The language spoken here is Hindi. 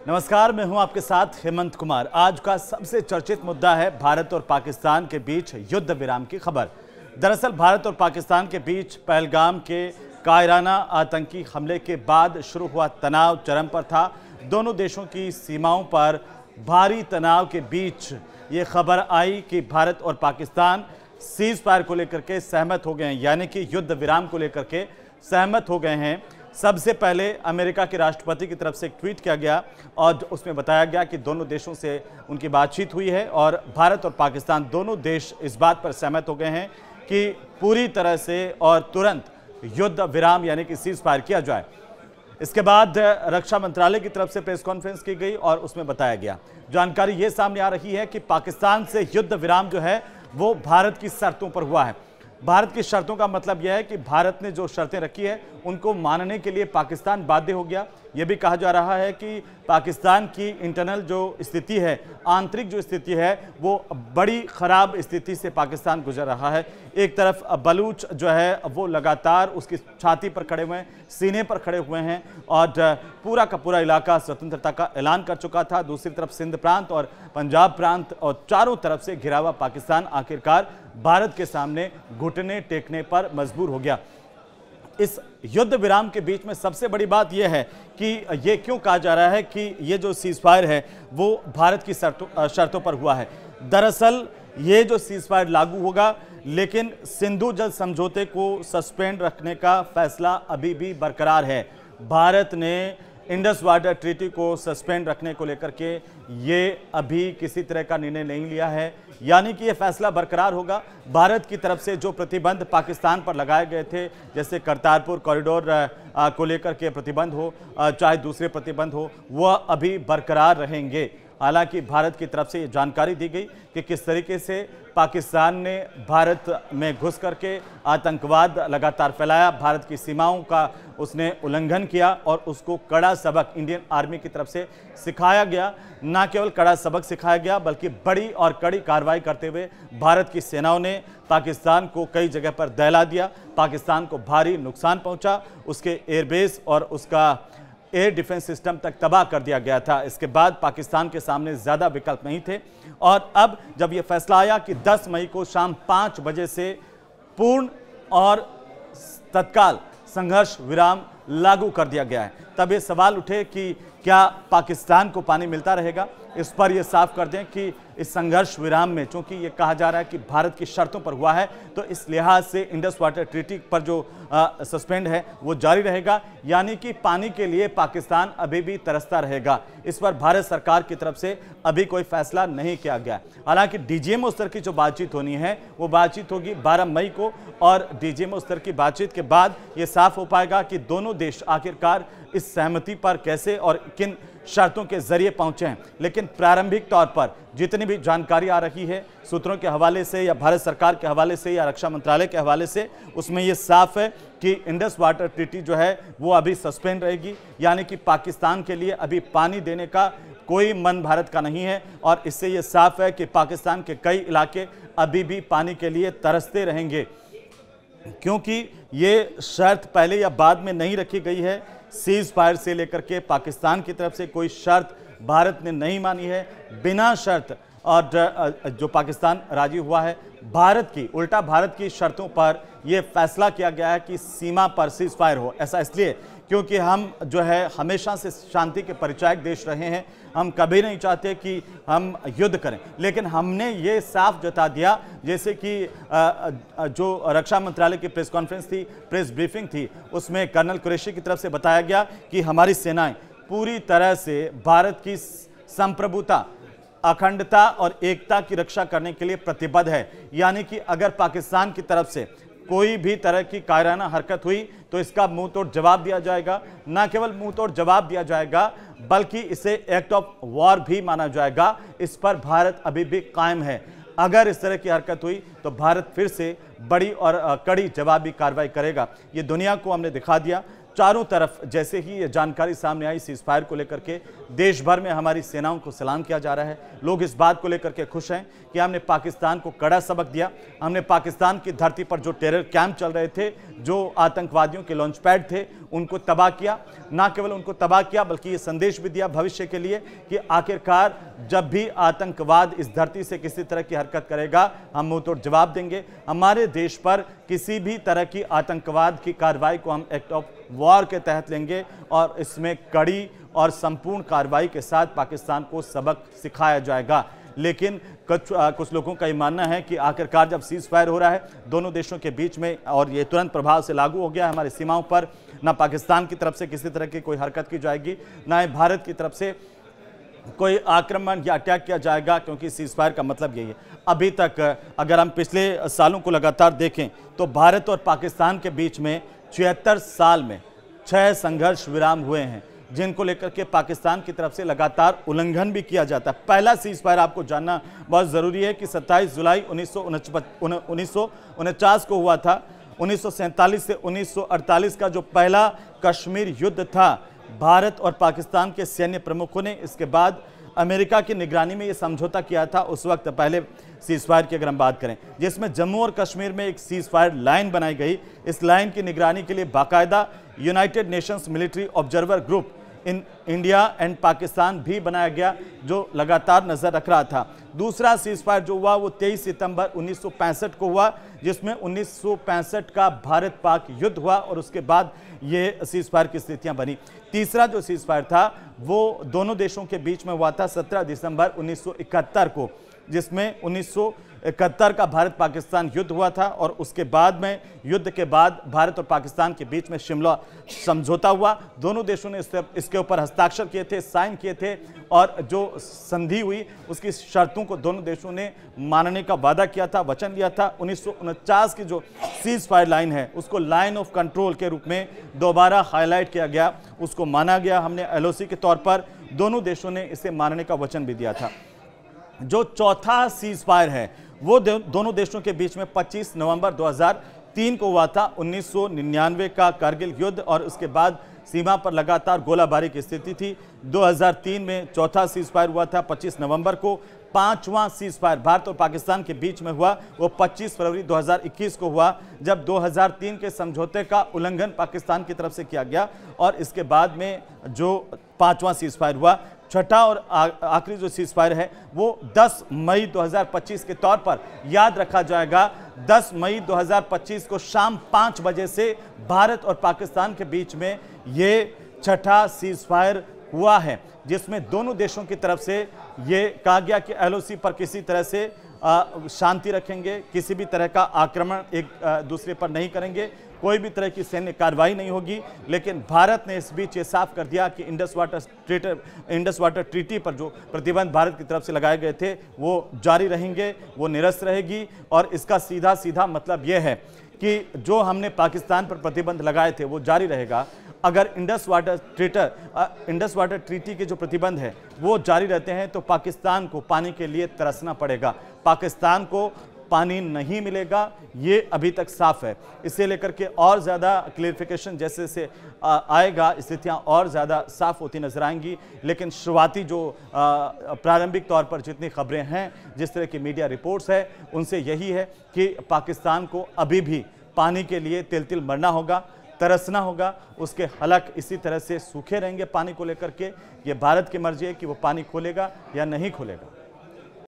नमस्कार, मैं हूं आपके साथ हेमंत कुमार। आज का सबसे चर्चित मुद्दा है भारत और पाकिस्तान के बीच युद्ध विराम की खबर। दरअसल भारत और पाकिस्तान के बीच पहलगाम के कायराना आतंकी हमले के बाद शुरू हुआ तनाव चरम पर था। दोनों देशों की सीमाओं पर भारी तनाव के बीच ये खबर आई कि भारत और पाकिस्तान सीज फायर को लेकर के सहमत हो गए हैं, यानी कि युद्ध विराम को लेकर के सहमत हो गए हैं। सबसे पहले अमेरिका के राष्ट्रपति की तरफ से एक ट्वीट किया गया और उसमें बताया गया कि दोनों देशों से उनकी बातचीत हुई है और भारत और पाकिस्तान दोनों देश इस बात पर सहमत हो गए हैं कि पूरी तरह से और तुरंत युद्ध विराम यानी कि सीज फायर किया जाए। इसके बाद रक्षा मंत्रालय की तरफ से प्रेस कॉन्फ्रेंस की गई और उसमें बताया गया, जानकारी ये सामने आ रही है कि पाकिस्तान से युद्ध विराम जो है वो भारत की शर्तों पर हुआ है। भारत की शर्तों का मतलब यह है कि भारत ने जो शर्तें रखी है उनको मानने के लिए पाकिस्तान बाध्य हो गया। यह भी कहा जा रहा है कि पाकिस्तान की इंटरनल जो स्थिति है, आंतरिक जो स्थिति है, वो बड़ी खराब स्थिति से पाकिस्तान गुजर रहा है। एक तरफ बलूच जो है वो लगातार उसकी छाती पर खड़े हुए हैं, सीने पर खड़े हुए हैं और पूरा का पूरा इलाका स्वतंत्रता का ऐलान कर चुका था। दूसरी तरफ सिंध प्रांत और पंजाब प्रांत और चारों तरफ से घिरा हुआ पाकिस्तान आखिरकार भारत के सामने घुटने टेकने पर मजबूर हो गया। इस युद्ध विराम के बीच में सबसे बड़ी बात यह है कि ये क्यों कहा जा रहा है कि ये जो सीज फायर है वो भारत की शर्तों पर हुआ है। दरअसल ये जो सीज फायर लागू होगा, लेकिन सिंधु जल समझौते को सस्पेंड रखने का फैसला अभी भी बरकरार है। भारत ने इंडस वाटर ट्रीटी को सस्पेंड रखने को लेकर के ये अभी किसी तरह का निर्णय नहीं लिया है, यानी कि ये फैसला बरकरार होगा। भारत की तरफ से जो प्रतिबंध पाकिस्तान पर लगाए गए थे, जैसे करतारपुर कॉरिडोर को लेकर के प्रतिबंध हो, चाहे दूसरे प्रतिबंध हो, वह अभी बरकरार रहेंगे। हालांकि भारत की तरफ से ये जानकारी दी गई कि किस तरीके से पाकिस्तान ने भारत में घुस करके आतंकवाद लगातार फैलाया, भारत की सीमाओं का उसने उल्लंघन किया और उसको कड़ा सबक इंडियन आर्मी की तरफ से सिखाया गया। न केवल कड़ा सबक सिखाया गया बल्कि बड़ी और कड़ी कार्रवाई करते हुए भारत की सेनाओं ने पाकिस्तान को कई जगह पर दहला दिया। पाकिस्तान को भारी नुकसान पहुंचा, उसके एयरबेस और उसका एयर डिफेंस सिस्टम तक तबाह कर दिया गया था। इसके बाद पाकिस्तान के सामने ज़्यादा विकल्प नहीं थे और अब जब यह फैसला आया कि 10 मई को शाम 5 बजे से पूर्ण और तत्काल संघर्ष विराम लागू कर दिया गया है, तब ये सवाल उठे कि क्या पाकिस्तान को पानी मिलता रहेगा। इस पर यह साफ कर दें कि इस संघर्ष विराम में, चूंकि ये कहा जा रहा है कि भारत की शर्तों पर हुआ है, तो इस लिहाज से इंडस वाटर ट्रीटी पर जो सस्पेंड है वो जारी रहेगा, यानी कि पानी के लिए पाकिस्तान अभी भी तरसता रहेगा। इस पर भारत सरकार की तरफ से अभी कोई फैसला नहीं किया गया। हालांकि डीजीएमओ स्तर की जो बातचीत होनी है वो बातचीत होगी 12 मई को और डीजीएमओ स्तर की बातचीत के बाद ये साफ हो पाएगा कि दोनों देश आखिरकार इस सहमति पर कैसे और किन शर्तों के जरिए पहुंचे हैं। लेकिन प्रारंभिक तौर पर जितनी भी जानकारी आ रही है सूत्रों के हवाले से या भारत सरकार के हवाले से या रक्षा मंत्रालय के हवाले से, उसमें यह साफ है कि इंडस वाटर ट्रीटी जो है वो अभी सस्पेंड रहेगी, यानी कि पाकिस्तान के लिए अभी पानी देने का कोई मन भारत का नहीं है। और इससे यह साफ है कि पाकिस्तान के कई इलाके अभी भी पानी के लिए तरसते रहेंगे, क्योंकि ये शर्त पहले या बाद में नहीं रखी गई है। सीज फायर से लेकर के पाकिस्तान की तरफ से कोई शर्त भारत ने नहीं मानी है, बिना शर्त और जो पाकिस्तान राजी हुआ है भारत की, उल्टा भारत की शर्तों पर यह फैसला किया गया है कि सीमा पर सीज फायर हो। ऐसा इसलिए क्योंकि हम जो है हमेशा से शांति के परिचायक देश रहे हैं, हम कभी नहीं चाहते कि हम युद्ध करें, लेकिन हमने ये साफ जता दिया, जैसे कि जो रक्षा मंत्रालय की प्रेस कॉन्फ्रेंस थी, प्रेस ब्रीफिंग थी, उसमें कर्नल कुरैशी की तरफ से बताया गया कि हमारी सेनाएं पूरी तरह से भारत की संप्रभुता, अखंडता और एकता की रक्षा करने के लिए प्रतिबद्ध है। यानी कि अगर पाकिस्तान की तरफ से कोई भी तरह की कायराना हरकत हुई तो इसका मुंह तोड़ जवाब दिया जाएगा। न केवल मुंह तोड़ जवाब दिया जाएगा बल्कि इसे एक्ट ऑफ वॉर भी माना जाएगा। इस पर भारत अभी भी कायम है। अगर इस तरह की हरकत हुई तो भारत फिर से बड़ी और कड़ी जवाबी कार्रवाई करेगा। ये दुनिया को हमने दिखा दिया। चारों तरफ जैसे ही ये जानकारी सामने आई सीज फायर को लेकर के, देश भर में हमारी सेनाओं को सलाम किया जा रहा है। लोग इस बात को लेकर के खुश हैं कि हमने पाकिस्तान को कड़ा सबक दिया। हमने पाकिस्तान की धरती पर जो टेरर कैंप चल रहे थे, जो आतंकवादियों के लॉन्च पैड थे, उनको तबाह किया। ना केवल उनको तबाह किया बल्कि ये संदेश भी दिया भविष्य के लिए कि आखिरकार जब भी आतंकवाद इस धरती से किसी तरह की हरकत करेगा, हम मुंह तोड़ जवाब देंगे। हमारे देश पर किसी भी तरह की आतंकवाद की कार्रवाई को हम एक्ट ऑफ वॉर के तहत लेंगे और इसमें कड़ी और संपूर्ण कार्रवाई के साथ पाकिस्तान को सबक सिखाया जाएगा। लेकिन कुछ लोगों का ये मानना है कि आखिरकार जब सीज फायर हो रहा है दोनों देशों के बीच में और ये तुरंत प्रभाव से लागू हो गया है हमारी सीमाओं पर, ना पाकिस्तान की तरफ से किसी तरह की कोई हरकत की जाएगी, ना ही भारत की तरफ से कोई आक्रमण या अटैक किया जाएगा, क्योंकि सीज फायर का मतलब यही है। अभी तक अगर हम पिछले सालों को लगातार देखें तो भारत और पाकिस्तान के बीच में 76 साल में 6 संघर्ष विराम हुए हैं, जिनको लेकर के पाकिस्तान की तरफ से लगातार उल्लंघन भी किया जाता है। पहला सीज फायर आपको जानना बहुत ज़रूरी है कि 27 जुलाई 1949 को हुआ था। 1947 से 1948 का जो पहला कश्मीर युद्ध था, भारत और पाकिस्तान के सैन्य प्रमुखों ने इसके बाद अमेरिका की निगरानी में यह समझौता किया था। उस वक्त पहले सीज फायर की अगर हम बात करें, जिसमें जम्मू और कश्मीर में एक सीज फायर लाइन बनाई गई। इस लाइन की निगरानी के लिए बाकायदा United Nations military observer group in India and Pakistan भी बनाया गया, जो लगातार नजर रख रहा था। दूसरा सीज फायर जो हुआ वो 23 सितंबर 1965 को हुआ, जिसमें 1965 का भारत पाक युद्ध हुआ और उसके बाद ये सीज फायर की स्थितियां बनी। तीसरा जो सीज फायर था वो दोनों देशों के बीच में हुआ था 17 दिसंबर 1971 को, जिसमें 1971 का भारत पाकिस्तान युद्ध हुआ था और उसके बाद में युद्ध के बाद भारत और पाकिस्तान के बीच में शिमला समझौता हुआ। दोनों देशों ने इसके ऊपर हस्ताक्षर किए थे, साइन किए थे और जो संधि हुई उसकी शर्तों को दोनों देशों ने मानने का वादा किया था, वचन लिया था। 1949 की जो सीज फायर लाइन है उसको लाइन ऑफ कंट्रोल के रूप में दोबारा हाईलाइट किया गया, उसको माना गया। हमने एलओसी के तौर पर दोनों देशों ने इसे मानने का वचन भी दिया था। जो चौथा सीज फायर है वो दोनों देशों के बीच में 25 नवंबर 2003 को हुआ था। 1999 का कारगिल युद्ध और उसके बाद सीमा पर लगातार गोलाबारी की स्थिति थी। 2003 में चौथा सीज फायर हुआ था 25 नवंबर को। पांचवां सीज फायर भारत और पाकिस्तान के बीच में हुआ वो 25 फरवरी 2021 को हुआ, जब 2003 के समझौते का उल्लंघन पाकिस्तान की तरफ से किया गया और इसके बाद में जो पांचवां सीज फायर हुआ। छठा और आखिरी जो सीज फायर है वो 10 मई 2025 के तौर पर याद रखा जाएगा। 10 मई 2025 को शाम 5 बजे से भारत और पाकिस्तान के बीच में ये छठा सीज फायर हुआ है, जिसमें दोनों देशों की तरफ से ये कहा गया कि एलओसी पर किसी तरह से शांति रखेंगे, किसी भी तरह का आक्रमण एक दूसरे पर नहीं करेंगे, कोई भी तरह की सैन्य कार्रवाई नहीं होगी। लेकिन भारत ने इस बीच ये साफ कर दिया कि इंडस वाटर ट्रीटी पर जो प्रतिबंध भारत की तरफ से लगाए गए थे वो जारी रहेंगे, वो निरस्त रहेगी। और इसका सीधा सीधा मतलब ये है कि जो हमने पाकिस्तान पर प्रतिबंध लगाए थे वो जारी रहेगा। अगर इंडस वाटर ट्रीटी के जो प्रतिबंध है वो जारी रहते हैं तो पाकिस्तान को पानी के लिए तरसना पड़ेगा, पाकिस्तान को पानी नहीं मिलेगा, ये अभी तक साफ है। इसे लेकर के और ज़्यादा क्लियरिफिकेशन जैसे से आएगा, स्थितियाँ और ज़्यादा साफ होती नजर आएंगी। लेकिन शुरुआती जो प्रारंभिक तौर पर जितनी खबरें हैं, जिस तरह की मीडिया रिपोर्ट्स है, उनसे यही है कि पाकिस्तान को अभी भी पानी के लिए तिल तिल मरना होगा, तरसना होगा, उसके हलक इसी तरह से सूखे रहेंगे पानी को लेकर के। ये भारत की मर्जी है कि वो पानी खोलेगा या नहीं खोलेगा।